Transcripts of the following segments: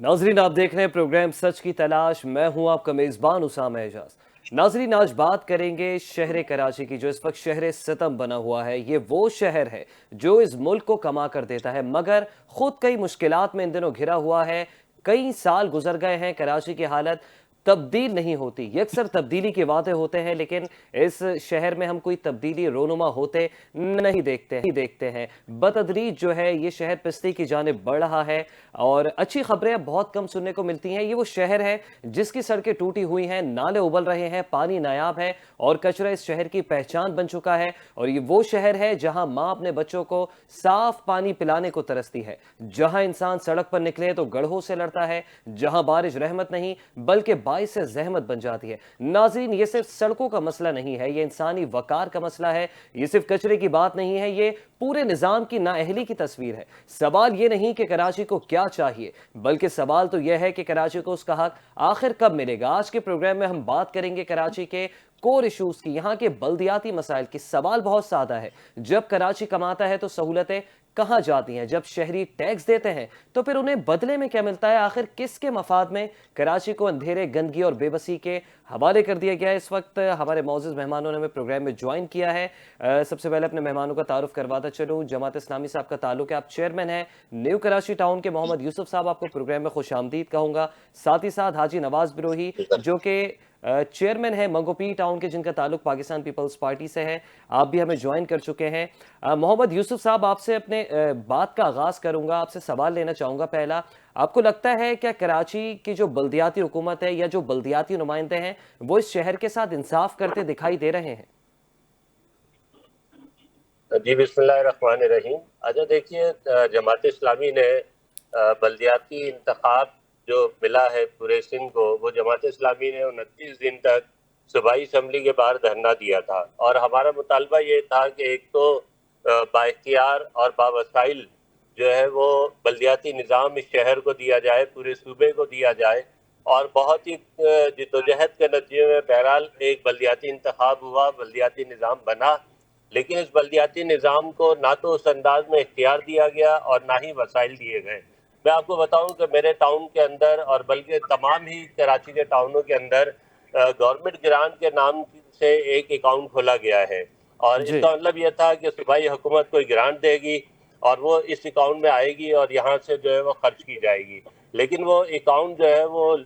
नाजरीन, आप देख रहे हैं प्रोग्राम सच की तलाश। मैं हूं आपका मेजबान उसामा एजाज। नाजरीन, आज बात करेंगे शहर कराची की, जो इस वक्त शहर सितम बना हुआ है। ये वो शहर है जो इस मुल्क को कमा कर देता है, मगर खुद कई मुश्किलात में इन दिनों घिरा हुआ है। कई साल गुजर गए हैं, कराची की हालत तब्दील नहीं होती। ये अक्सर तब्दीली के वादे होते हैं, लेकिन इस शहर में हम कोई तब्दीली रोनुमा होते नहीं देखते हैं। बतदरीज जो है ये शहर पिस्ती की जानिब बढ़ रहा है और अच्छी खबरें बहुत कम सुनने को मिलती हैं। ये वो शहर है जिसकी सड़कें टूटी हुई हैं, नाले उबल रहे हैं, पानी नायाब है और कचरा इस शहर की पहचान बन चुका है। और ये वो शहर है जहां मां अपने बच्चों को साफ पानी पिलाने को तरसती है, जहां इंसान सड़क पर निकले तो गड्ढों से लड़ता है, जहां बारिश रहमत नहीं बल्कि बाइस से जहमत बन जाती है। नाज़रीन, ये सिर्फ सड़कों का मसला नहीं है, ये इंसानी वकार का मसला है। ये सिर्फ कचरे की बात नहीं है, ये पूरे निजाम की नाअहली की तस्वीर है। सवाल ये नहीं कि कराची को क्या चाहिए, बल्कि सवाल तो यह है कि कराची को उसका हक आखिर कब मिलेगा। आज के प्रोग्राम में हम बात करेंगे कराची के कोर इशूज की, यहाँ के बल्दियाती मसाइल की। सवाल बहुत सादा है, जब कराची कमाता है तो सहूलतें कहां जाती हैं? जब शहरी टैक्स देते हैं तो फिर उन्हें बदले में क्या मिलता है? आखिर किसके मफाद में कराची को अंधेरे, गंदगी और बेबसी के हवाले कर दिया गया है? इस वक्त हमारे मौजूद मेहमानों ने हमें प्रोग्राम में ज्वाइन किया है। सबसे पहले अपने मेहमानों का तारुफ करवाता चलूँ। जमात इस्लामी साहब का ताल्लुक है, आप चेयरमैन हैं न्यू कराची टाउन के। मोहम्मद यूसुफ साहब, आपको प्रोग्राम में खुश आमदीद कहूँगा। साथ ही साथ हाजी नवाज बिरोही, जो कि चेयरमैन है मंगोपी टाउन के, जिनका ताल्लुक पाकिस्तान पीपल्स पार्टी से है। आप भी हमें ज्वाइन कर चुके हैं। मोहम्मद यूसुफ साहब, आपसे अपने बात का आगाज करूंगा, आपसे सवाल लेना चाहूंगा। पहला, आपको लगता है क्या कराची की जो बल्दियाती हुकूमत है या जो बल्दियाती नुमाइंदे हैं वो इस शहर के साथ इंसाफ करते दिखाई दे रहे हैं? जी, बिस्मिल्लाहिर्रहमानिर्रहीम। अच्छा, देखिए, जमात इस्लामी ने बल्दियाती इंतखाब जो मिला है पूरे सिंध को, वो जमात इस्लामी ने 29 दिन तक सूबाई असम्बली के बाहर धरना दिया था। और हमारा मुतालबा ये था कि एक तो बाइख्तियार और बावसाइल जो है वो बल्दियाती निज़ाम इस शहर को दिया जाए, पूरे सूबे को दिया जाए। और बहुत ही जिद्दोजहद के नतीजे में बहरहाल एक बल्दियाती इंतखाब हुआ, बल्दियाती निज़ाम बना। लेकिन इस बल्दियाती निज़ाम को ना तो उस अंदाज में इख्तियार दिया गया और ना ही वसाइल दिए गए। मैं आपको बताऊं कि मेरे टाउन के अंदर और बल्कि तमाम ही कराची के टाउनों के अंदर गवर्नमेंट ग्रांट के नाम से एक अकाउंट खोला गया है। और जी इसका मतलब यह था कि सूबाई हुकूमत कोई ग्रांट देगी और वो इस अकाउंट में आएगी और यहाँ से जो है वो खर्च की जाएगी। लेकिन वो अकाउंट जो है वो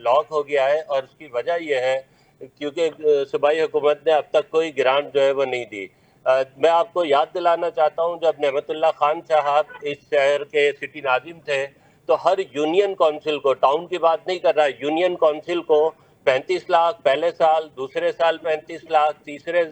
लॉक हो गया है और उसकी वजह यह है क्योंकि सूबाई हुकूमत ने अब तक कोई ग्रांट जो है वो नहीं दी। मैं आपको याद दिलाना चाहता हूँ, जब नेमतुल्लाह खान साहब इस शहर के सिटी नाजिम थे तो हर यूनियन काउंसिल को, टाउन की बात नहीं कर रहा, यूनियन काउंसिल को 35 लाख पहले साल, दूसरे साल 35 लाख, तीसरे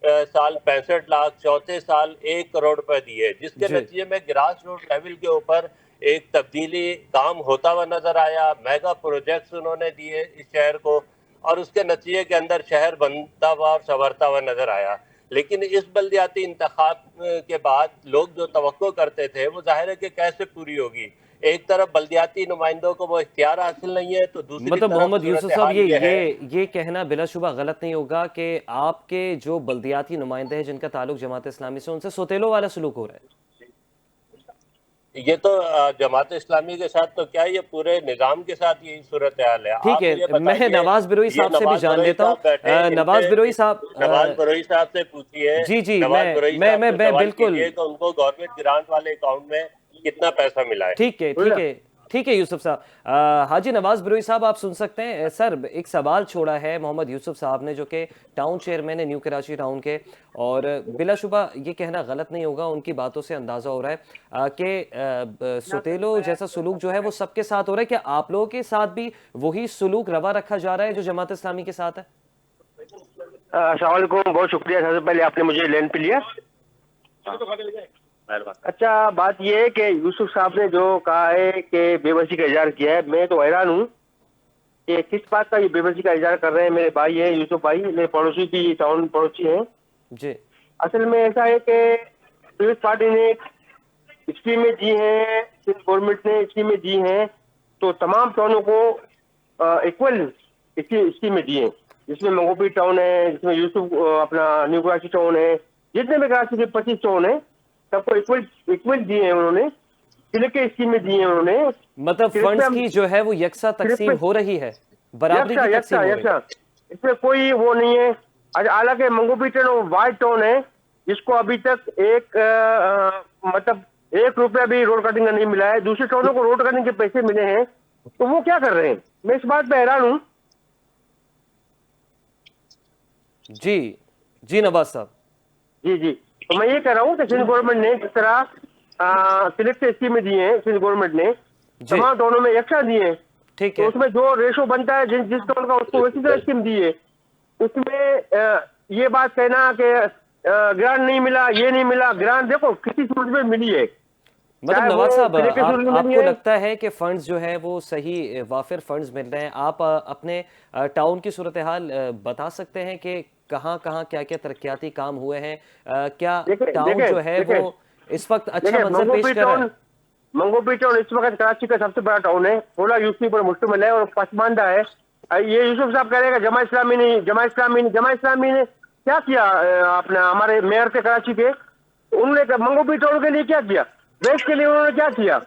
साल 65 लाख, चौथे साल 1 करोड़ रुपए दिए, जिसके जी नतीजे में ग्रास रूट लेवल के ऊपर एक तब्दीली काम होता हुआ नजर आया। मेगा प्रोजेक्ट्स उन्होंने दिए इस शहर को और उसके नतीजे के अंदर शहर बनता हुआ और संवरता हुआ नजर आया। लेकिन इस बल्दियाती इंतखाब के बाद लोग जो तवक्को करते थे वो जाहिर है कि कैसे पूरी होगी। एक तरफ बल्दियाती नुमाइंदों को वो इख्तियार हासिल नहीं है, तो दूसरी मतलब तरफ मोहम्मद यूसुफ सूरत साहब, हाल ये है। ये कहना बिलाशुबा गलत नहीं होगा कि आपके जो बल्दियाती नुमाइंदे हैं जिनका ताल्लुक जमात इस्लामी से, उनसे सोतेलो वाला सलूक हो रहा है? ये तो जमात इस्लामी के साथ तो क्या, ये पूरे निज़ाम के साथ यही सूरत हाल है। ठीक आप मुझे है, मैं बताइए, नवाज बिरोई ये साहब से भी नवाज जान बरोई लेता साहब बैठे, हूँ। नवाज बिरोई साहब, नवाज बरोई साहब से पूछिए, जी जी, नवाज बरोई साहब से मैं सवाल बिल्कुल। कीजिए कि उनको गवर्नमेंट ग्रांट वाले अकाउंट में कितना पैसा मिला है। ठीक है, ठीक है, ठीक है यूसुफ साहब। हाजी नवाज बिरोई साहब, आप सुन सकते हैं। सर, एक सवाल छोड़ा है मोहम्मद यूसुफ साहब ने, जो कि टाउन चेयरमैन है न्यू कराची टाउन के, और बिलाशुबा ये कहना गलत नहीं होगा, उनकी बातों से अंदाजा हो रहा है कि सुतेलो जैसा सुलूक जो है वो सबके साथ हो रहा है। क्या आप लोगों के साथ भी वही सुलूक रवा रखा जा रहा है जो जमात इस्लामी के साथ है? अस्सलाम वालेकुम, बहुत शुक्रिया। सबसे पहले आपने मुझे लेन पे लिया। अच्छा, बात यह है कि यूसुफ साहब ने जो कहा है कि बेबसी का इजहार किया है, मैं तो हैरान हूँ कि किस बात का ये बेबसी का इजहार कर रहे हैं। मेरे भाई हैं यूसुफ भाई, मेरे पड़ोसी भी टाउन पड़ोसी हैं। जी असल में ऐसा है कि पीपल्स पार्टी ने स्कीमें दी हैं, सिंध गवर्नमेंट ने स्कीमें दी हैं, तो तमाम टाउनों को इक्वल स्कीमें दी हैं, जिसमें मंगोपी टाउन है, जिसमें यूसुफ अपना न्यू कराची टाउन है, जितने भी कराची के 25 टाउन है, सबको इक्वल इक्वल दिए हैं उन्होंने। सिलेक्ट की स्कीमें दी हैं उन्होंने। मतलब सिर्फ फंड्स हम- की जो है वो यकसा तकसीम सिर्फ- हो रही है, बराबरी की तकसीम हो रही है। इसमें कोई वो नहीं है। हालांकि मंगोपीटन और वाइट टाउन है, जिसको अभी तक मतलब 1 रुपया भी रोड कटिंग का नहीं मिला है। दूसरे टाउनों को रोड कटिंग के पैसे मिले हैं, तो वो क्या कर रहे हैं? मैं इस बात पे हैरान हूँ। जी जी नवाज साहब। जी जी, तो मैं ये कह रहा हूँ कि सिंध गवर्नमेंट ने जिस तरह सिलेक्ट स्कीमें दी हैं, सिंध गवर्नमेंट ने जी तमाम टाउनों में यकसा दिए हैं, ठीक तो है। उसमें जो रेशो बनता है जिस टाउन का, उसको वैसी तरह स्कीम दी है। उसमें ये बात कहना कि ग्रांट नहीं मिला, ये नहीं मिला, ग्रांट देखो किसी सूरत में मिली है। मतलब चाहे नवाज वो साहब, किले के सूरत में मिली आपको है। लगता है कि फंड्स जो है वो सही वाफिर फंड्स मिल रहे हैं? आप अपने टाउन की सूरत हाल बता सकते हैं कि कहाँ कहाँ क्या क्या तरक्याती काम हुए हैं? क्या देखें- टाउन देखें- जो है देखें- वो इस वक्त अच्छा देखिए, मंजर पेश कर रहा है? मंगोपी टाउन इस वक्त कराची का सबसे बड़ा टाउन है, 16 यूसी पर मुश्तमिल है और पसमानदा है। ये यूसुफ साहब कह रहे हैं कि जमा इस्लामी ने क्या किया? अपना हमारे मेयर थे कराची के, उन्होंने मंगोपी टाउन के लिए क्या किया? वेस्ट के लिए उन्होंने क्या किया?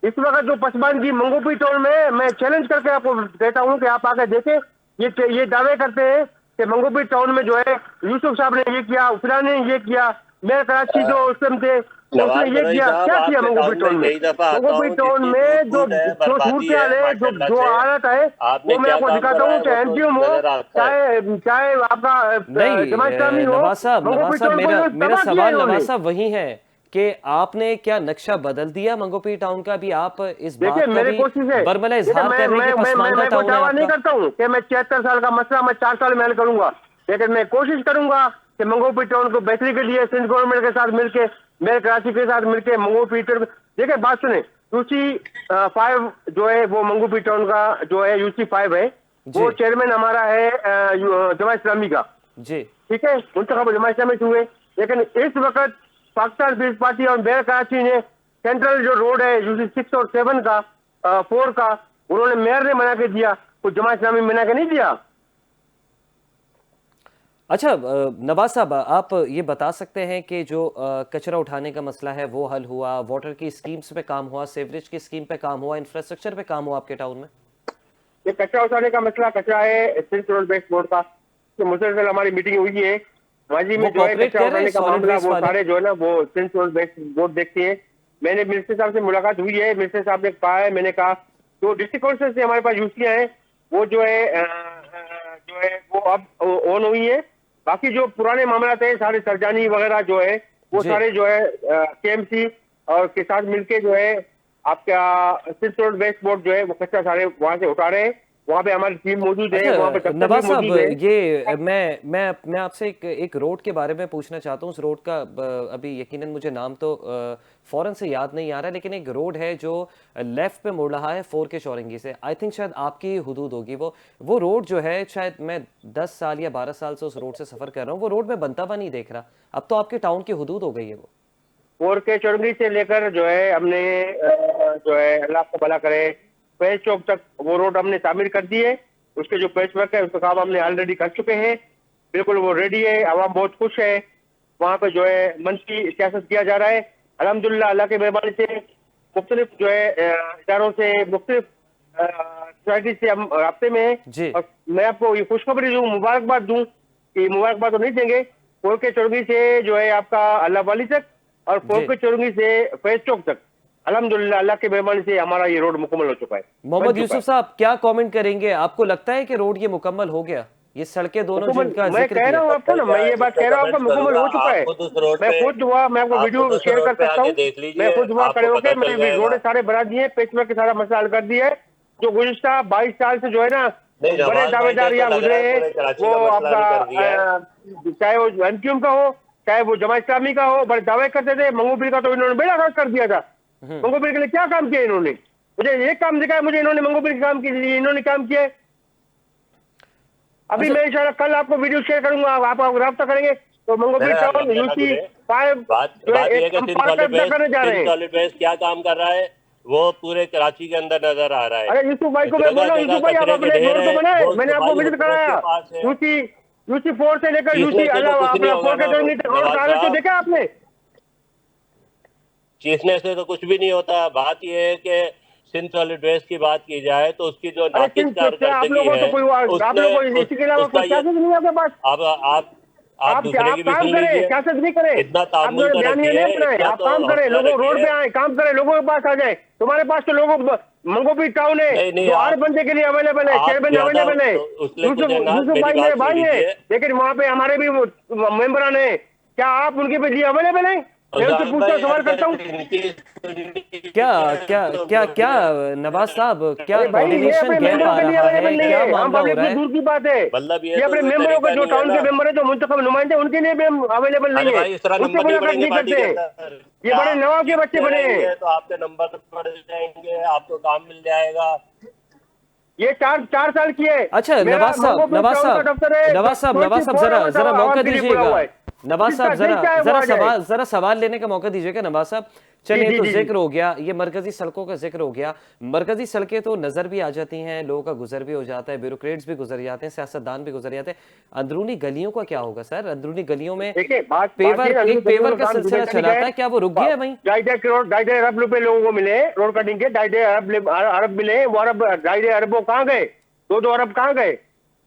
इस वक्त जो पसमानदी मंगोपी टाउन में, मैं चैलेंज करके आपको कहता हूँ कि आप आके देखें। ये दावे करते हैं कि मंगोपी टाउन में जो है यूसुफ साहब ने ये किया, फिलहाल ने ये किया, मेयर कराची जो उस टाइम थे उसने ये किया। क्या किया मंगोपी टाउन में? मंगोपी टाउन में जो सूरत है, जो हालत है, वो मैं आपको दिखाता हूँ। चाहे एनटीएम हो, चाहे आपका जमा इस्लामी हो, नवाज साहब, मंगोपी टाउन मेरा को तबाह किया सवाल इन्होंने। नवाज साहब वही है कि आपने क्या नक्शा बदल दिया मंगोपी टाउन का? भी आप इस बात देखिए, का मेरी भी कोशिश है। बरमला देखिए, इजहार कर रहे हैं कि पसमानदा मैं टाउन है दावा नहीं आपका। करता हूँ कि मैं 73 साल का मसला मैं 4 साल में हल करूंगा, लेकिन मैं कोशिश करूंगा कि मंगोपी टाउन को बेहतरी के लिए सिंध गवर्नमेंट के साथ मिलके, मेरे कराची के साथ मिलके मंगोपी टाउन। देखिए, बात सुने, यूसी 5 जो है वो मंगोपी टाउन का जो है यूसी 5 है, वो जी। चेयरमैन हमारा है जमा इस्लामी का। जी ठीक है, मुंतखब जमा इस्लामी से हुए, लेकिन इस वक्त पाकिस्तान पीपल्स पार्टी और मेयर कराची ने सेंट्रल जो रोड है यूसी 6 और 7 का 4 का, उन्होंने मेयर ने बना के दिया, कुछ जमा इस्लामी बना के नहीं दिया। अच्छा नवाज साहब, आप ये बता सकते हैं कि जो कचरा उठाने का मसला है वो हल हुआ, वाटर की स्कीम्स पे काम हुआ, सेवरेज की स्कीम पे काम हुआ, इंफ्रास्ट्रक्चर पे काम हुआ आपके टाउन में? ये कचरा उठाने का मसला, कचरा है सिंध रोड बेस्ट बोर्ड का, तो मुसलसल हमारी मीटिंग हुई है माजी में। वो जो है cooperate कचरा कर रहे हैं उठाने का solid मामला, waste वो वाले? सारे जो है ना वो सिंध रोड बेस्ट बोर्ड देखती है। मैंने मिनिस्टर साहब से मुलाकात हुई है, मिनिस्टर साहब ने कहा है, मैंने कहा जो डिस्ट्रिक्ट काउंसिल से हमारे पास यूसियाँ हैं वो जो है वो अब ऑन हुई है। बाकी जो पुराने मामला थे सारे सरजानी वगैरह जो है वो जी। सारे जो है केएमसी और के साथ मिलके जो है आपका सिंध रोड वेस्ट बोर्ड जो है वो कचरा सारे वहां से उठा रहे हैं। वहाँ पे हमारी टीम मौजूद है, वहाँ पे अच्छा दफ्तर नवाज भी साहब, मौजूद है। ये मैं आपसे एक रोड के बारे में पूछना चाहता हूँ। उस रोड का अभी यकीनन मुझे नाम तो फौरन से याद नहीं आ रहा, लेकिन एक रोड है जो लेफ्ट पे मुड़ रहा है 4 के चौरंगी से। आई थिंक शायद आपकी हुदूद होगी वो रोड जो है। शायद मैं 10 साल या 12 साल से उस रोड से सफर कर रहा हूँ, वो रोड में बनता हुआ नहीं देख रहा। अब तो आपके टाउन की हुदूद हो गई है वो। 4 के चौरंगी से लेकर जो है हमने जो है अल्लाह को भला करे पेज चौक तक वो रोड हमने तामीर कर दी है। उसके जो पेच वर्क है उसका काम हमने ऑलरेडी कर चुके हैं, बिल्कुल वो रेडी है। आवाम बहुत खुश है, वहाँ पे जो है मंची सियासत किया जा रहा है अल्हम्दुलिल्लाह। अल्लाह की मेहरबानी से मुख्तलिफ जो है इदारों से, मुख्तलिफ सोसाइटी से हम राब्ते में जी। हैं। और मैं आपको ये खुशखबरी दूँ, मुबारकबाद दूँ कि मुबारकबाद तो नहीं देंगे, 4 के चौरंगी से जो है आपका अल्लाह वाली तक और 4 जी। के चौरंगी से फैज चौक तक अल्हम्दुलिल्लाह अल्लाह की मेहरबानी से हमारा ये रोड मुकम्मल हो चुका है। मोहम्मद बन चुका यूसुफ है। साहब, क्या कमेंट करेंगे? आपको लगता है कि रोड ये मुकम्मल हो गया? ये सड़कें दोनों जिनका मैं जिक्र कह रहा हूँ किया। आपको ना, मैं ये बात कह रहा हूँ आपका मुकम्मल हो चुका है। मैं खुद हुआ, मैं आपको वीडियो शेयर कर सकता हूँ। मैं खुद हुआ खड़े होकर मैंने रोड सारे बना दिए, पेच वर्क सारा मसला हल कर दिया है। जो गुज़िश्ता 22 साल से जो है ना बड़े दावेदार यहाँ गुजरे हैं, वो आपका चाहे वो एमक्यूएम का हो चाहे वो जमा इस्लामी का हो, बड़े दावे करते थे। मंगोपीर का तो इन्होंने बेड़ा गर्क कर दिया था। मंगोपीर के लिए क्या काम किया इन्होंने? मुझे एक काम दिखाया मुझे इन्होंने, मंगोपीर के काम किए इन्होंने काम किया है। अभी मैं इंशाल्लाह कल आपको वीडियो शेयर करूंगा, आप राब्ता करेंगे तो मंगोपीर टाउन यूसी 5 बात ये है कि सॉलिड वेस्ट क्या काम कर रहा है वो पूरे कराची के अंदर नजर आ रहा है। अरे यूसुफ भाई को मैं बोला, यूसुफ भाई आप अपने रोड को बनाए, मैंने आपको विजिट कराया। यूसी 4 से लेकर यूसी अपना 4 के चौरंगी तक रोड सारे तो देखा आपने? चीखने से तो कुछ भी नहीं होता। बात यह है कि सिंध सॉलिड वेस्ट की बात की जाए तो उसकी जो अरे नाकिस क्या आप कारकर्दगी लोगों है तो कोई आप उसने लोगों को इसके अलावा उसका कोई ये सियासत नहीं है आपके पास। आप आप दूसरे की भी काम सुन करें, लीजिए। सियासत नहीं करें। इतना आप तामुल जो तो बयानिया रखिए, नहीं अपनाए, इतना आप तो काम करें, हौसला लोगों रोड पे रखिए। आए, काम करें, लोगों के पास आ जाए। तुम्हारे पास तो लोगों मंगोपी टाउन है नहीं नहीं, जो हर आप बंदे के लिए अवेलेबल है, आप चेयरमैन ज्यादा अवेलेबल है। उसले यूसुफ कुछ नाज, यूसुफ मेरी भाई बात मेरे सुन भाई है, लीजिए। लेकिन वहाँ पे हमारे भी मेंबरान है। क्या आप उनके पे लिए अवेलेबल है? मैं उनसे उसामा पूछता भाई, हूँ, सवाल करता अगर हूँ। इनकी सुनिए क्या क्या तो क्या क्या मुझे नवाज साहब, क्या अरे भाई ये कोऑर्डिनेशन अपने गैप मेंबरों आ के लिए रहा अवेलेबल है, नहीं क्या है, हम मामला हो पब्लिक रहा में है? दूर की बात है। मतलब ये ये तो अपने कोई मेंबरों के तरीका जो नहीं है टाउन ना। के मेंबर है, जो मुंतखब नुमाइंदे, उनके लिए भी हम अवेलेबल अरे नहीं है, भाई, इस तरह उससे नंबर नहीं मुलाकात बढ़ेंगे नहीं पार्टी करते के हैं। अंदर। ये क्या बड़े आप नवाब के बच्चे जीतते बने हैं। रहेंगे तो आपके नंबर बढ़ जाएंगे, आपको काम मिल जाएगा। ये 4 साल की है। अच्छा मेरा नवाज साहब, मंगोपुर नवाज टाउन का साहब, दफ्तर है, नवाज साहब, नवाज साहब, 24 जरा आवर्स जरा मौका आवाम के लिए खुला दीजिएगा। हुआ है। नवाज जिसका साहब, दिल जरा चाहे वो जरा आ जाए। जरा सवाल लेने का मौका दीजिएगा नवाज साहब। जी चलिए, जी तो जी जी। जिक्र हो गया, ये मरकजी सड़कों का जिक्र हो गया। मरकजी सड़कें तो नजर भी आ जाती हैं, लोगों का गुजर भी हो जाता है, ब्यूरोक्रेट्स भी गुजर जाते हैं, सियासतदान भी गुजर जाते हैं। अंदरूनी गलियों का क्या होगा सर? अंदरूनी गलियों में देखिए बात ये पेवर, अंदर एक पेवर में का काम सिलसिला दुबई चला का था, क्या वो रुक गया है वहीं? 2.5 अरब रुपए लोगों को मिले रोड कटिंग के। 2.5 अरब मिले, वो अरब 2.5 अरब वो कहाँ गए? 2-2 अरब कहाँ गए?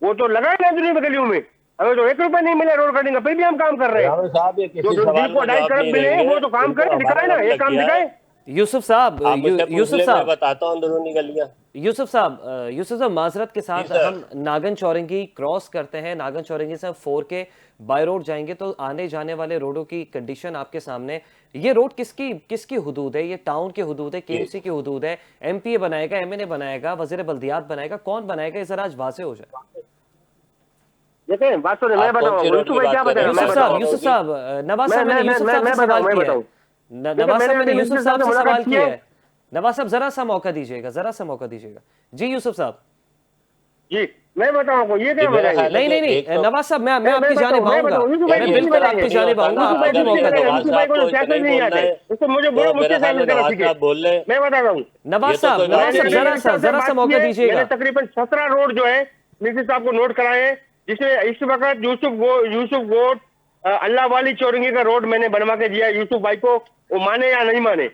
वो तो लगा है अंदरूनी गलियों में। हमें तो 1 रुपए नहीं मिले रोड कटिंग का, फिर भी हम काम कर रहे हैं। रावत साहब, ये किसी सवाल जिनको का 2.5 जवाब अरब नहीं मिले देंगे। वो तो काम इनको करें, हमारा दिखाए ना, रब ये लग काम गया है। दिखाए। यूसुफ साहब, आप मुझसे पूछ यूसुफ ले, मैं साहब, बताता हूँ अंदरूनी गलियां। यूसुफ साहब, माजरत के जी साथ, सर। हम नागन चौरंगी क्रॉस करते हैं, नागन चौरंगी से हम 4 के बाय रोड जाएंगे तो आने जाने वाले रोडों की कंडीशन आपके सामने। ये रोड किसकी किसकी हुदूद है? ये टाउन की हुदूद है, केएमसी की हुदूद है, एमपीए बनाएगा, एमएनए बनाएगा, वजीर बल्दियात बनाएगा, कौन बनाएगा? ये जरा आज वाजे हो जाए। देखें बात सुने, मैं आप कौन सी बताऊंगा रोड यूसुफ की भाई बात क्या कर रहे बताएगा, हैं, मैं मैं बताऊंगा। यूसुफ बताऊंगा जी। साहब, नवाज साहब, मैंने यूसुफ साहब से सवाल मैं किया है। बताऊं। देखिए नवाज साहब, मैंने मैंने अपने यूसुफ मिनिस्टर साहब साहब से से मुलाकात सवाल की किया है। है। नवाज साहब, जरा सा मौका दीजिएगा, जरा सा मौका दीजिएगा। जी यूसुफ साहब। जी मैं बताऊंगा, ये जी, क्या मेरा बताएंगे? ख्याल है नहीं कि नहीं नहीं, एक तो नवाज साहब, मैं आपकी जानिब मैं आऊंगा, बताऊं यूसुफ भाई मैं कुछ नहीं इस बिल्कुल तरह बताएंगे। आपकी नहीं जानिब होता आऊंगा, ना। आप यूसुफ भाई मुझे अगर कुछ नहीं मौका ये दें। बताएंगे, नवाज यूसुफ भाई साहब को को तो सियासत इतना ही नहीं बोलना आते, है उसको मुझे तो मुझसे मेरा ख्याल है सियासत करना नवाज सीखे। साहब बोल ले। मैं बताता हूँ। नवाज ये तो साहब, कोई नवाज बात ही साहब, नहीं जरा है। सा जरा सा मौका मैंने दीजिएगा। तकरीबन 17 रोड जो है मिनिस्टर साहब को नोट कराए हैं, जिसमें इस वक्त यूसुफ गोट अल्लाह वाली चौरंगी का रोड मैंने बनवा के दिया है यूसुफ भाई को, वो माने या नहीं माने।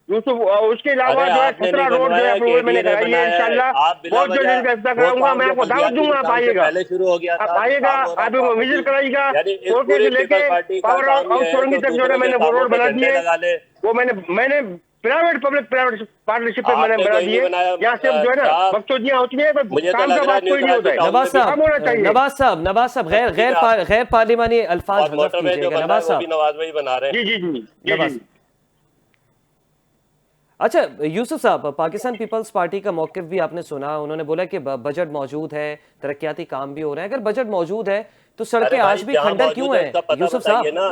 यूसुफ उसके अलावा अरे जो है आपने 17 नहीं रोड जो है बनवाया, अप्रूवल मैंने केडीए ने कराई है, बनाया है। इंशाल्लाह आप बिला बहुत जल्द वजह इसका हिस्सा वो कराऊंगा। काम मैं जो आपको दावत बल्दियाती दूंगा, आप निजाम से आइएगा। पहले शुरू हो गया आप था, जो आइएगा, काम हो रहा आप था, विजिट कराइएगा। यानी इस कोटे पूरी से लेके पीपल्स पार्टी का पावर काम हाउस ये है चौरंगी जो तक जो है दूसरों के मैंने वो कामों रोड पे बना झंडे दिए। लगा ले। वो मैंने प्राइवेट पब्लिक प्राइवेट पार्टनरशिप पे मैंने आपने बना कोई नहीं दिए। बनाया यहाँ सिर्फ जो है ना साहब। बकचोदियाँ होती है, मुझे तो काम का लग रहा है बात न्यू कोई नहीं होता कराची है। टाउन नवाज में भी काम साहब, होना चाहिए। नवाज साहब, गैर पार्लिमानी अल्फाज और हज़फ मोटरवे जो कीजिएगा बन रहा है नवाज वो भी साहब। नवाज भाई बना रहे हैं। जी जी जी जी नवाज, जी। अच्छा यूसुफ साहब, पाकिस्तान पीपल्स पार्टी का मौक़िफ़ भी आपने सुना, उन्होंने बोला कि बजट मौजूद है, तरक्याती काम भी हो रहे हैं। अगर बजट मौजूद है तो अरे सड़कें भाई, आज भी जहाँ खंडर मौजूद क्यों है हैं उसका पता यूसुफ बताइए साहब? ना।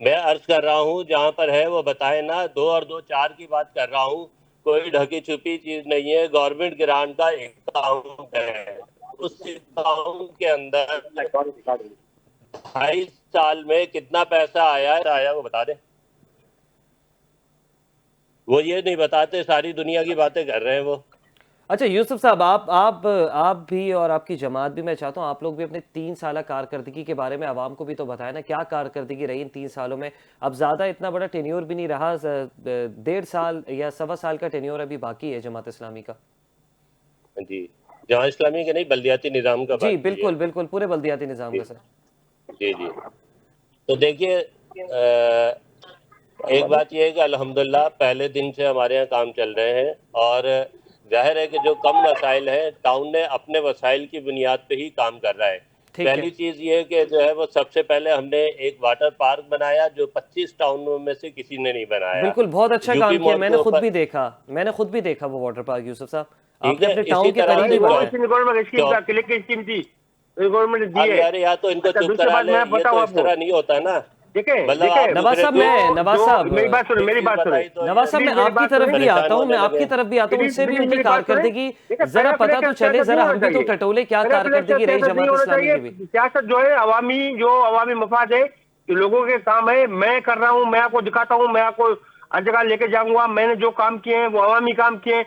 मैं अर्ज कर रहा हूँ जहाँ पर है वो बताए ना। 2 और 2 4 की बात कर रहा हूँ, कोई ढकी छुपी चीज नहीं है। गवर्नमेंट ग्रांट का अकाउंट है, उस अकाउंट के अंदर 28 साल में कितना पैसा आया वो बता दे। वो ये नहीं बताते, सारी दुनिया की बातें कर रहे हैं वो। अच्छा यूसुफ साहब, आप भी और आपकी जमात भी, मैं चाहता हूं आप लोग भी अपने 3 साल कारकर्दगी के बारे में आवाम को भी तो बताएं ना, क्या कारकर्दगी रही इन 3 सालों में? अब ज़्यादा इतना बड़ा टेन्योर भी नहीं रहा, 1.5 साल या 1.25 साल का टेन्योर अभी बाकी है जमात इस्लामी का। जी, जहाँ इस्लामी के नहीं, बल्दियाती निज़ाम का जी बाकी है। बिल्कुल बिल्कुल, पूरे बल्दियाती निज़ाम का सर। जी जी। तो देखिए, एक बात यह है कि अल्हम्दुलिल्लाह पहले दिन से हमारे यहाँ काम चल रहे हैं, और जाहिर है कि जो कम वसाइल हैं, टाउन ने अपने वसाइल की बुनियाद पे ही काम कर रहा है। ठीक है। पहली चीज़ ये है कि जो है वो सबसे पहले हमने एक वाटर पार्क बनाया जो 25 टाउनों में से किसी ने नहीं बनाया। बिल्कुल, बहुत अच्छा यूपी काम किया, मॉल के ऊपर। मैंने खुद भी देखा वो वाटर पार्क यूसुफ साहब, ठीक आपने है, अपने इसी टाउन के तरह करीब से ही वो बनाया। गवर्नमेंट स्कीम तो था, क्लिक की स्कीम थी, गवर्नमेंट ने दी अब है। यार, या तो इनको अच्छा, चुप दूसरी करा बात ले, मैं ये बताऊं तो इस आपको। तरह नहीं होता ना। देखें मतलब देखें आप नवाज दूसरे साहब, को नवाज साहब, मेरी बात सुनो, मेरी चीज बात सुनो बताई तो नवाज साहब, ये मैं मेरी आपकी बात तरफ सुनो। भी आता परेशान हूं, मैं होने आपकी लगे। तरफ भी आता हूं, उनसे भी प्लीज उनकी मेरी बात सुने। कारकर्दगी देखिए, जरा पता तो चले, जरा हम भी तो चाहिए। टटोले क्या कारकर्दगी रही सियासत नहीं जमात होना इस्लामी चाहिए। की भी। सियासत जो है अवामी मफाद है, जो लोगों के काम है, मैं कर रहा हूँ, मैं आपको दिखाता हूँ, मैं आपको हर जगह लेके जाऊंगा। मैंने जो काम किए हैं वो अवामी काम किए हैं।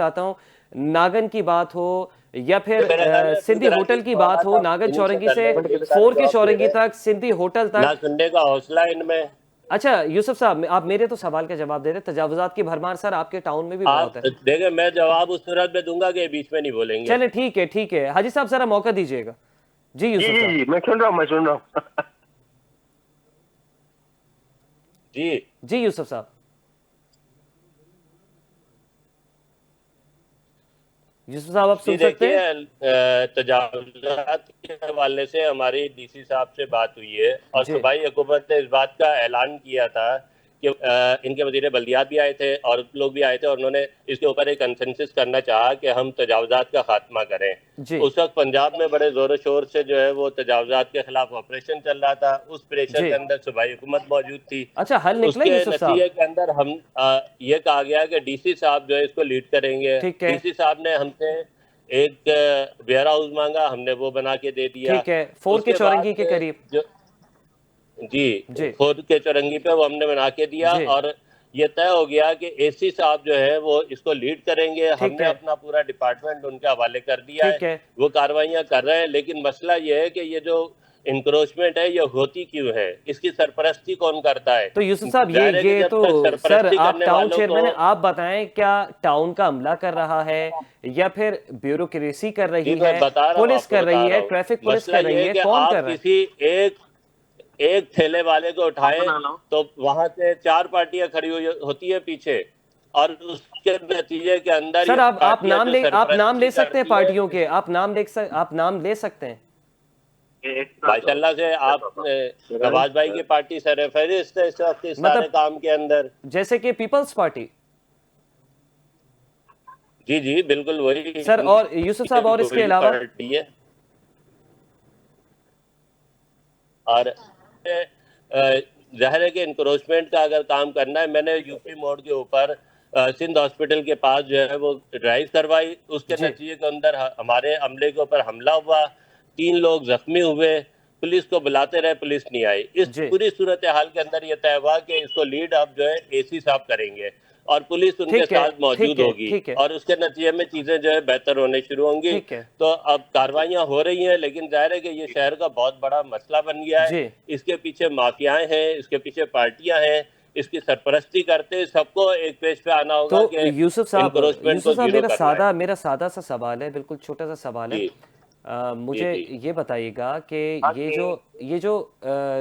चाहता हूँ, नागन की बात हो या फिर मेरे ख्याल में सिंधी अब्दुल होटल रशीद की को बात आवाज हो, आप नागन इन्हीं से चौरंगी कर से लें, उनके साथ फोर के जवाब दे चौरंगी रहे हैं। तक, सिंधी होटल ना तक। सुनने का हौसला इनमें। अच्छा यूसुफ साहब, आप मेरे तो सवाल का जवाब दे रहे, तजावुजात की भरमार सर आपके टाउन में भी बहुत आप है। देखें, मैं जवाब उस सूरत में दूंगा कि बीच में नहीं बोलेंगे। चले ठीक है, ठीक है, हाजी साहब जरा मौका दीजिएगा। जी जी यूसुफ जी साहब। जी, मैं सुन रहा हूँ, मैं सुन रहा हूँ। जी जी यूसुफ साहब। यूसुफ साहब, आप जी सुन सकते देखिए, हैं? तजावुज़ात के हवाले से हमारी डीसी साहब से बात हुई है और जी सूबाई हुकूमत ने इस बात का ऐलान किया था कि इनके वज़ीर बल्दियात भी आए थे और लोग भी आए थे और उन्होंने इसके ऊपर एक कंसेंसस करना चाहा कि हम तजावुज़ात का खात्मा करें। जी उस वक्त पंजाब में बड़े ज़ोर शोर से जो है वो तजावुज़ात के खिलाफ ऑपरेशन चल रहा था। उस प्रेशर जी। के अंदर सूबाई हुकूमत मौजूद थी। अच्छा, हल निकला उसके यूसुफ साहब? नतीजे के अंदर हम ये कहा गया कि डीसी साहब जो है इसको लीड करेंगे। ठीक है, डीसी साहब ने हमसे एक वेयर हाउस मांगा, हमने वो बना के दे दिया। ठीक है। 4 के उसके चौरंगी बाद के करीब। जो जी जी खुद के चौरंगी पे वो हमने बना के दिया जी। और ये तय हो गया कि एसी साहब जो है वो इसको लीड करेंगे। ठीक हमने है, अपना पूरा डिपार्टमेंट उनके हवाले कर दिया है, ठीक है। वो कार्रवाइयाँ कर रहे हैं। लेकिन मसला ये है कि ये जो इंक्रोचमेंट है ये होती क्यों है, इसकी सरपरस्ती कौन करता है? तो यूसुफ साहब, जाहिर है कि ये जब तो तक सर, सरपरस्ती आप करने टाउन वालों को चेयरमैन हैं, आप बताएं, क्या टाउन का अमला कर रहा है या फिर ब्यूरोक्रेसी कर जी रही मैं है, बता रहा हूँ, पुलिस आपको कर बता रही रहा है, हूँ। ट्रैफिक पुलिस मसला कर ये रही है है, कि कौन कर आप रहा है? किसी एक ठेले वाले को उठाएं तो वहां से 4 पार्टियां खड़ी हुई होती है पीछे और उसके नतीजे के अंदर सर, ये आप पार्टियां जो आप नाम सरपरस्ती ले सकते हैं करती है। पार्टियों के, आप नाम ले सकते हैं। माशाल्लाह से आप नवाज भाई की पार्टी सरफहरिस्त है इस वक्त इस सारे मतलब काम के अंदर। जैसे कि पीपल्स पार्टी। जी जी बिल्कुल वही सर, और यूसुफ साहब, और इसके वही अलावा? पार्टी है। और जाहिर है कि इंक्रोचमेंट का अगर काम करना है, मैंने यूपी मोड़ के ऊपर सिंध हॉस्पिटल के पास जो है वो ड्राइव करवाई। उसके जी नतीजे के अंदर हमारे अमले के ऊपर हमला हुआ, 3 लोग जख्मी हुए। पुलिस को बुलाते रहे, पुलिस नहीं आई। इस जी। पूरी सूरत हाल के अंदर ये तय हुआ कि इसको लीड अब जो है एसी साहब करेंगे और पुलिस उनके ठीक है, साथ मौजूद ठीक है, होगी ठीक है, और उसके नतीजे में चीजें जो है बेहतर होने शुरू होंगी। ठीक है। तो अब कार्रवाइयां हो रही हैं, लेकिन जाहिर है कि ये शहर का बहुत बड़ा मसला बन गया है। जी। इसके पीछे माफियाएं हैं, इसके पीछे पार्टियां हैं, इसकी सरपरस्ती करते सबको एक पेज पे आना होगा तो कि इंक्रोचमेंट को जीरो करना है। मेरा सादा सा सवाल है, बिल्कुल छोटा सा सवाल है। जी जी मुझे जी ये बताइएगा कि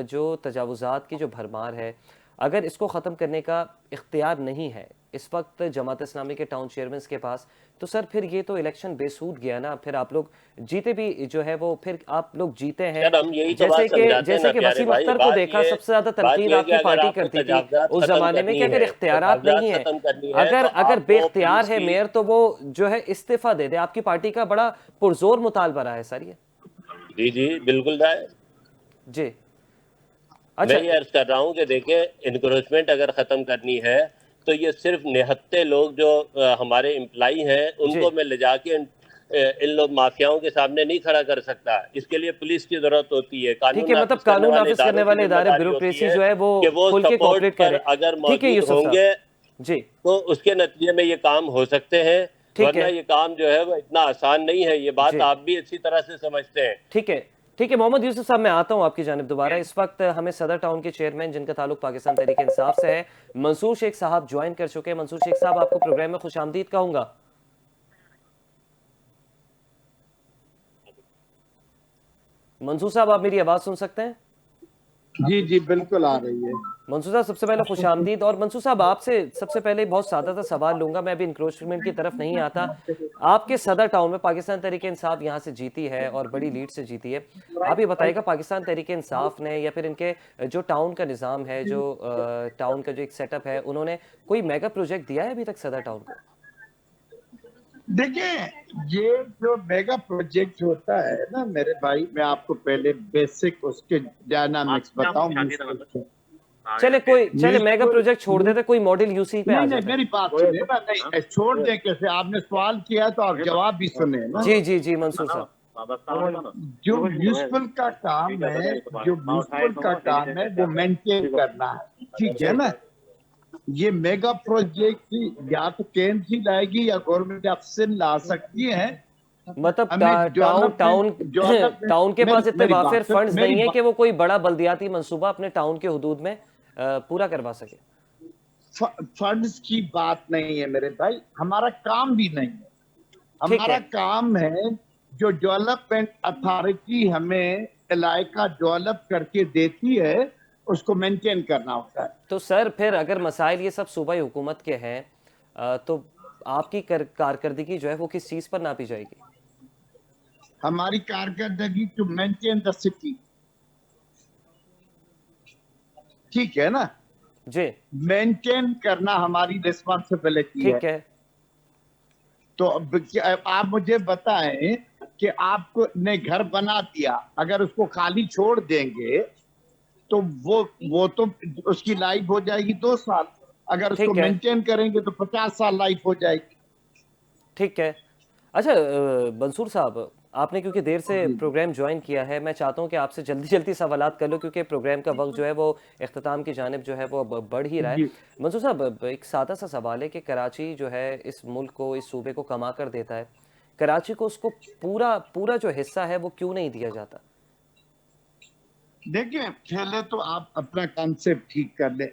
जो तजावुज़ात की जो भरमार है, अगर इसको ख़त्म करने का इख्तियार नहीं है इस वक्त जमात इस्लामी के टाउन चेयरमैन के पास, तो सर फिर ये तो इलेक्शन बेसूद गया ना। फिर आप लोग जीते भी जो है वो, फिर आप लोग जीते हैं। सर, हम यही तो बात समझाते हैं ना जैसे कि प्यारे वसीम भाई। अख्तर को देखा, सबसे ज़्यादा बात तनकीद ये है कि आपकी अगर पार्टी आपको करती थी तजावजात उस खत्म ज़माने में, करनी कि अगर है, इख्तियारात तजावजात नहीं है, खत्म करनी है तो अगर आपको बेख्तियार पुलिस है की। मेयर, तो वो जो है इस्तीफ़ा दे दे। आपकी पार्टी का बड़ा पुरजोर मुतालबा रहा है सर ये। जी जी बिल्कुल राय। जी। मैं अच्छा। ये अर्ज कर रहा हूँ कि देखिए, इनक्रोचमेंट अगर खत्म करनी है तो ये सिर्फ निहत्ते लोग जो हमारे एम्प्लाई हैं जी। उनको मैं ले जाके इन लोग माफियाओं के सामने नहीं खड़ा कर सकता। इसके लिए पुलिस की जरूरत होती है, ठीक कानून है, मतलब नाफिज करने कानून वाले नाफिज करने इदारों की वाले इदारे, जिम्मेदारी होती ब्यूरोक्रेसी है जो है वो कि वो खुल के सपोर्ट कोऑपरेट पर करे। अगर ठीक है मौजूद यूसुफ साहब। होंगे जी। तो उसके नतीजे में ये काम हो सकते हैं, ठीक वरना है। ये काम जो है वो इतना आसान नहीं है। ये बात जी। आप भी अच्छी तरह से समझते हैं। ठीक है, ठीक है मोहम्मद यूसुफ साहब, मैं आता हूं आपकी जानिब दोबारा। इस वक्त हमें सदर टाउन के चेयरमैन, जिनका ताल्लुक पाकिस्तान तहरीक इंसाफ से है, मंसूर शेख साहब ज्वाइन कर चुके हैं। मंसूर शेख साहब, आपको प्रोग्राम में खुशामदीद कहूंगा। मंसूर साहब, आप मेरी आवाज सुन सकते हैं? जी जी बिल्कुल आ रही है। मंसूर साहब, सबसे पहले खुशामदीद। और मंसूर साहब, आपसे सबसे पहले बहुत सादा सा सवाल लूंगा, मैं अभी इंक्रोचमेंट की तरफ नहीं आता। आपके सदर टाउन में पाकिस्तान तहरीक इंसाफ यहाँ से जीती है और बड़ी लीड से जीती है। आप ये बताइएगा, पाकिस्तान तहरीक इंसाफ ने या फिर इनके जो टाउन का निज़ाम है, जो टाउन का जो एक सेटअप है, उन्होंने कोई मेगा प्रोजेक्ट दिया है अभी तक सदर टाउन को? देखिए, ये जो मेगा प्रोजेक्ट होता है ना मेरे भाई, मैं आपको पहले बेसिक उसके डायनामिक्स बताऊं। चले मेगा प्रोजेक्ट छोड़ देते, कोई मॉडल यूसी पे आ नहीं नहीं, जाते। मेरी बात सुनिए ना। नहीं, छोड़ दे कैसे? आपने सवाल किया तो आप जवाब भी सुने ना। जी जी जी मंसूर साहब। जो म्यूनिसिपल का काम है, वो मेंटेन करना है, ठीक है ना। ये मेगा प्रोजेक्ट या तो केंद्र ही लाएगी या गवर्नमेंट ऑफ सिंध ला सकती है। मतलब हमें टाउन के पास इतने वाफिर फंड्स नहीं है कि वो कोई बड़ा बल्दियाती मंसूबा अपने टाउन के हुदूद में पूरा करवा सके। फंड्स की बात नहीं है मेरे भाई, हमारा काम भी नहीं है। हमारा काम है जो डेवलपमेंट अथॉरिटी हमें इलाका डेवलप करके देती है, उसको मेंटेन करना होता है। तो सर, फिर अगर मसाइल ये सब सूबाई हुकूमत के हैं, तो आपकी कारकर्दगी जो है वो किस चीज पर नापी जाएगी? हमारी कारकर्दगी टू मेंटेन द सिटी, ठीक है ना, जी मेंटेन करना हमारी रिस्पॉन्सिबिलिटी है। ठीक है। तो आप मुझे बताएं कि आपको ने घर बना दिया, अगर उसको खाली छोड़ देंगे तो वो तो उसकी लाइफ हो जाएगी 2 साल, अगर उसको ठीक है मेंटेन करेंगे तो 50 साल लाइफ हो जाएगी। ठीक है। अच्छा मंसूर साहब, आपने क्योंकि देर से जी प्रोग्राम ज्वाइन किया है, मैं चाहता हूं कि आपसे जल्दी जल्दी सवालात कर लो क्योंकि प्रोग्राम का वक्त जो है वो इख्तिताम की जानिब जो है वो बढ़ ही रहा है। जी मंसूर साहब, एक सादा सा सवाल है कि कराची जो है इस मुल्क को, इस सूबे को कमा कर देता है, कराची को उसको पूरा पूरा जो हिस्सा है वो क्यों नहीं दिया जाता? देखिए, पहले तो आप अपना कॉन्सेप्ट ठीक कर ले।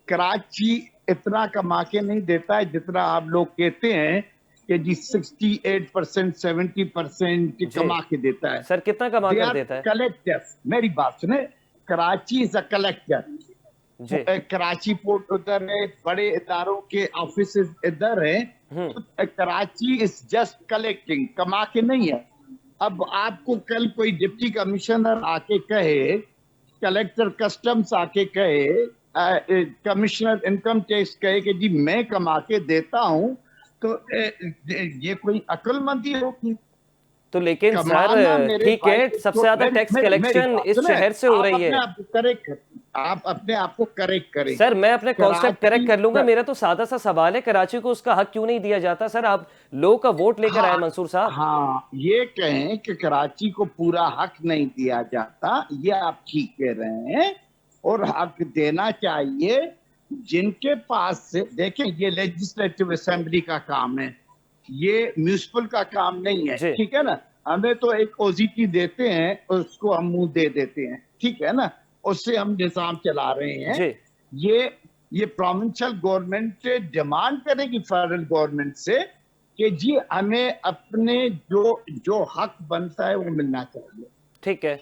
कराची इतना कमा के नहीं देता है जितना आप लोग कहते हैं कि जी 68% 70% जी कमा के देता है। सर, कितना कमा दे कर आर देता है? कलेक्टर्स, मेरी बात सुने, कराची इज अ कलेक्टर। जी कराची पोर्ट उधर है, बड़े इदारों के ऑफिस इधर है, हम्म तो कराची इज जस्ट कलेक्टिंग, कमा के नहीं है। अब आपको कल कोई डिप्टी कमिश्नर आके कहे, कलेक्टर कस्टम्स आके कहे, कमिश्नर इनकम टैक्स कहे कि जी मैं कमा के देता हूं, तो ये कोई अक्लमंदी होगी? तो लेकिन सर कमाना मेरे ठीक भाई, है, सबसे तो ज्यादा टैक्स मेरी कलेक्शन बात इस सुने, शहर से हो आप रही अपने है। आप को करेक्ट, आप अपने आप को करेक्ट करें। सर मैं अपने कॉन्सेप्ट करेक्ट कराची कर लूंगा, मेरा तो सादा सा सवाल है, कराची को उसका हक क्यों नहीं दिया जाता? सर आप लोगों का वोट लेकर आए हाँ मंसूर साहब। हाँ, ये कहें कि कराची को पूरा हक नहीं दिया जाता, ये आप ठीक कह रहे हैं, और हक देना चाहिए जिनके पास से। देखें, ये लेजिस्लेटिव असेंबली का काम है, ये म्यूनिसिपल का काम नहीं है, जी ठीक है ना। हमें तो एक ओजीटी देते हैं, उसको हम मुंह दे देते हैं, ठीक है ना, उससे हम निजाम चला रहे हैं। जी ये ये प्रोविंशियल गवर्नमेंट डिमांड करेगी फेडरल गवर्नमेंट से कि जी हमें अपने जो जो हक बनता है वो मिलना चाहिए। ठीक है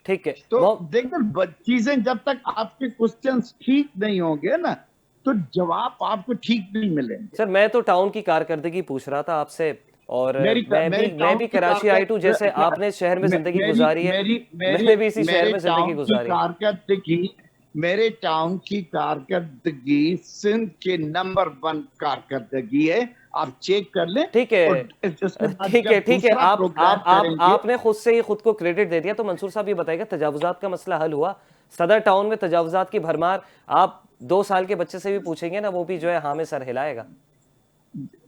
ठीक है। तो देखिए, चीजें जब तक आपके क्वेश्चंस ठीक नहीं होंगे ना, तो जवाब आपको ठीक नहीं मिलेंगे। सर मैं तो टाउन की कारकर्दगी पूछ रहा था आपसे, और मेरी मैं टाउन भी की कराची आई टू, जैसे आपने इस शहर में जिंदगी मेरी गुजारी है, मेरी मैंने भी इसी शहर मेरे में जिंदगी टाउन की गुजारी है। कारकर्दगी, मेरे टाउन की कारकर्दगी सिंध के नंबर 1 कारकर्दगी है, आप चेक कर लें। ठीक है और इसके बाद ठीक है जब ठीक है। दूसरा प्रोग्राम करेंगे, आपने खुद से ही खुद को क्रेडिट दे दिया, तो मंसूर साहब ये बताइएगा, तजावुजात का मसला हल हुआ? सदर टाउन में तजावुजात की भरमार, आप 2 साल के बच्चे से भी पूछेंगे ना, वो भी जो है हाँ में सर हिलाएगा।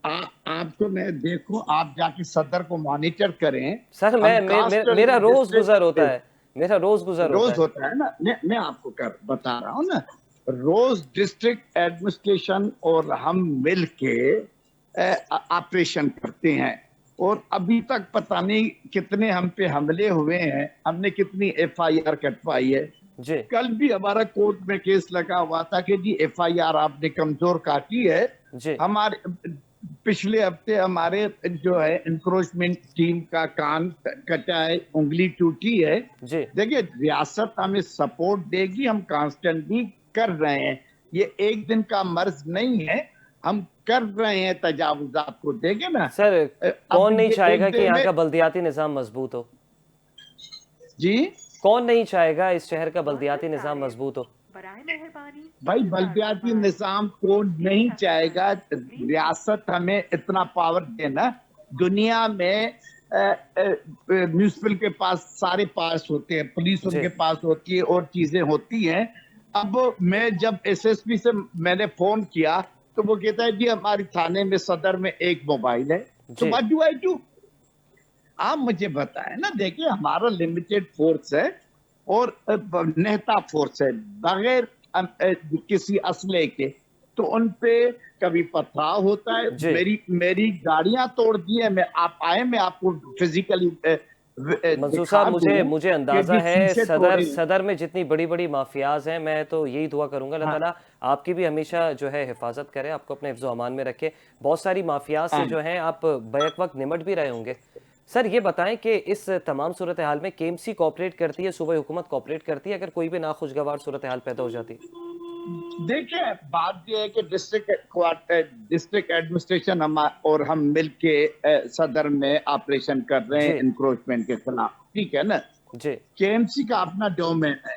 आपको मैं देखो, आप जाके सदर को मॉनिटर करें। सर हम मेरा कांस्टेंट रोज गुजर होता डिस्ट्रिक्ट, है, मेरा रोज गुजर होता रोज है। होता है ना, मैं आपको बता रहा हूँ ना, रोज डिस्ट्रिक्ट एडमिनिस्ट्रेशन और हम मिल के ऑपरेशन करते हैं, और अभी तक पता नहीं कितने हम पे हमले हुए हैं, हमने कितनी एफआईआर कटवाई है। जी कल भी हमारा कोर्ट में केस लगा हुआ था कि जी एफआईआर आपने कमजोर काटी है। जी हमारे पिछले हफ्ते हमारे जो है इंक्रोचमेंट टीम का कान कटा है, उंगली टूटी है। जी देखिए, रियासत हमें सपोर्ट देगी, हम कांस्टेंटली कर रहे हैं, ये एक दिन का मर्ज नहीं है, हम कर रहे हैं तजावुजात को, देखे ना। सर, अब कौन नहीं ये चाहेगा एक कि दिन यहाँ में का बल्दियाती निज़ाम मजबूत हो? जी कौन नहीं चाहेगा इस शहर का बल्दियाती निज़ाम मजबूत हो? भाई, बल्दियाती निजाम को नहीं चाहेगा, रियासत हमें इतना पावर देना। दुनिया में म्यूनिसिपल के पास सारे पास होते हैं, पुलिस जी उनके पास होती है, और चीजें होती हैं। अब मैं जब एसएसपी से मैंने फोन किया, तो वो कहता है जी हमारी थाने में सदर में एक मोबाइल है, तो जी व्हाट डू आई डू? आप मुझे बताएं ना। देखिए, हमारा लिमिटेड फोर्स है, और नेता फोर्स है, बगैर किसी असले के, तो उन पे कभी पथराव होता है। जी मेरी गाड़ियां तोड़ दी है, मैं आप आए, मैं आपको फिजिकली मंसूर दिखा साहब, मुझे दूं मुझे कि अंदाजा जी है शीशे तोड़े हैं। सदर में जितनी बड़ी बड़ी माफियाज हैं, मैं तो यही दुआ करूंगा अल्लाह हाँ ताला आपकी भी हमेशा जो है हिफाजत करे, आपको अपने हिफ्ज़ो अमान में रखे। बहुत सारी माफियाज से हाँ। जो है आप बैक वक्त निमट भी रहे होंगे। सर ये बताएं कि इस तमाम सूरत हाल में केएमसी कॉपरेट करती है, सूबाई हुकूमत कॉपरेट करती है अगर कोई भी नाखुशगवार सूरत हाल पैदा हो जाती? देखिए, बात यह है कि डिस्ट्रिक्ट एडमिनिस्ट्रेशन और हम मिलके सदर में ऑपरेशन कर रहे हैं जी इंक्रोचमेंट के खिलाफ, ठीक है ना। जी केएमसी का अपना डोमेन है,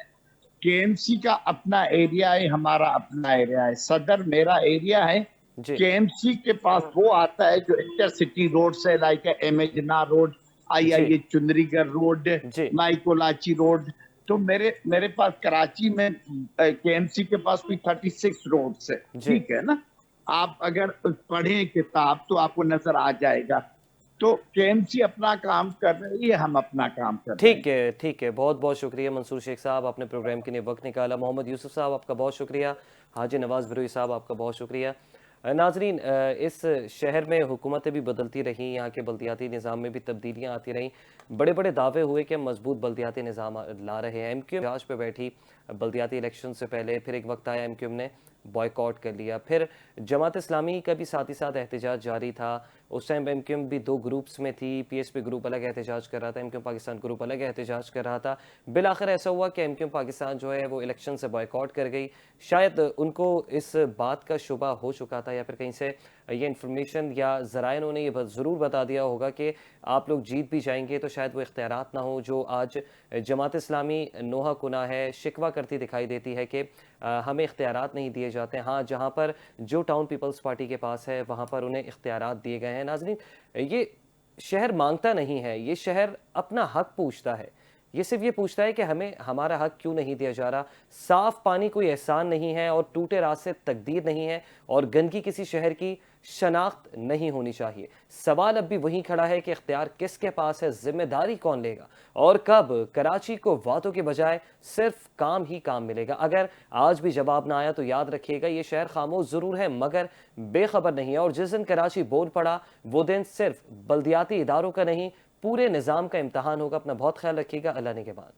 केएमसी का अपना एरिया है, हमारा अपना एरिया है, सदर मेरा एरिया है। जी केएमसी के पास वो आता है जो इंटरसिटी रोड से, लाइक एमेजना रोड, जी ये चुंदरीगढ़ रोड, जी माइकोलाची रोड। तो मेरे पास कराची में केएमसी के पास कोई 36 रोड्स है, जी ठीक है ना। आप अगर पढ़ें किताब तो आपको नजर आ जाएगा। तो केएमसी अपना काम कर रही है, हम अपना काम कर रहे हैं। ठीक है, बहुत बहुत शुक्रिया मंसूर शेख साहब, आपने प्रोग्राम के लिए वक्त निकाला। मोहम्मद यूसुफ साहब आपका बहुत शुक्रिया। हाजी नवाज बरूई साहब आपका बहुत शुक्रिया। नाजरीन, इस शहर में हुकूमतें भी बदलती रहीं, यहाँ के बल्दियाती निज़ाम में भी तब्दीलियाँ आती रहीं, बड़े बड़े दावे हुए कि हम मजबूत बल्दियाती निज़ाम ला रहे हैं। एमक्यूएम राज पे बैठी बल्दियाती इलेक्शन से पहले, फिर एक वक्त आया एमक्यूएम ने बॉयकॉट कर लिया, फिर जमात इस्लामी का भी साथ ही साथ एहतजाज जारी था। उस टाइम एमक्यूएम भी दो ग्रुप्स में थी, पीएसपी ग्रुप अलग एहतजाज कर रहा था, एमक्यूएम पाकिस्तान ग्रुप अलग एहतजाज कर रहा था। बिलाखिर ऐसा हुआ कि एमक्यूएम पाकिस्तान जो है वो इलेक्शन से बॉयकॉट कर गई। शायद उनको इस बात का शुबा हो चुका था, या फिर कहीं से ये इन्फॉर्मेशन या ज़राए उन्होंने ये ज़रूर बता दिया होगा कि आप लोग जीत भी जाएंगे, तो शायद वो इख्तियारात ना हो जो आज जमात इस्लामी नोहा कुना है, शिकवा करती दिखाई देती है कि हमें इख्तियारात नहीं दिए जाते। हाँ, जहाँ पर जो टाउन पीपल्स पार्टी के पास है वहाँ पर उन्हें इख्तियारात दिए गए हैं। नाज़रीन, ये शहर मांगता नहीं है, ये शहर अपना हक पूछता है। ये सिर्फ ये पूछता है कि हमें हमारा हक क्यों नहीं दिया जा रहा। साफ पानी कोई एहसान नहीं है, और टूटे रास्ते तकदीर नहीं है, और गंदगी किसी शहर की शनाख्त नहीं होनी चाहिए। सवाल अब भी वहीं खड़ा है कि इख्तियार किसके पास है, जिम्मेदारी कौन लेगा, और कब कराची को वादों के बजाय सिर्फ काम ही काम मिलेगा। अगर आज भी जवाब ना आया तो याद रखिएगा, ये शहर खामोश जरूर है मगर बेखबर नहीं है। और जिस दिन कराची बोल पड़ा वो दिन सिर्फ बल्दियाती इदारों का नहीं, पूरे निज़ाम का इम्तहान होगा। अपना बहुत ख्याल रखिएगा। अल्लाह ने के बाद।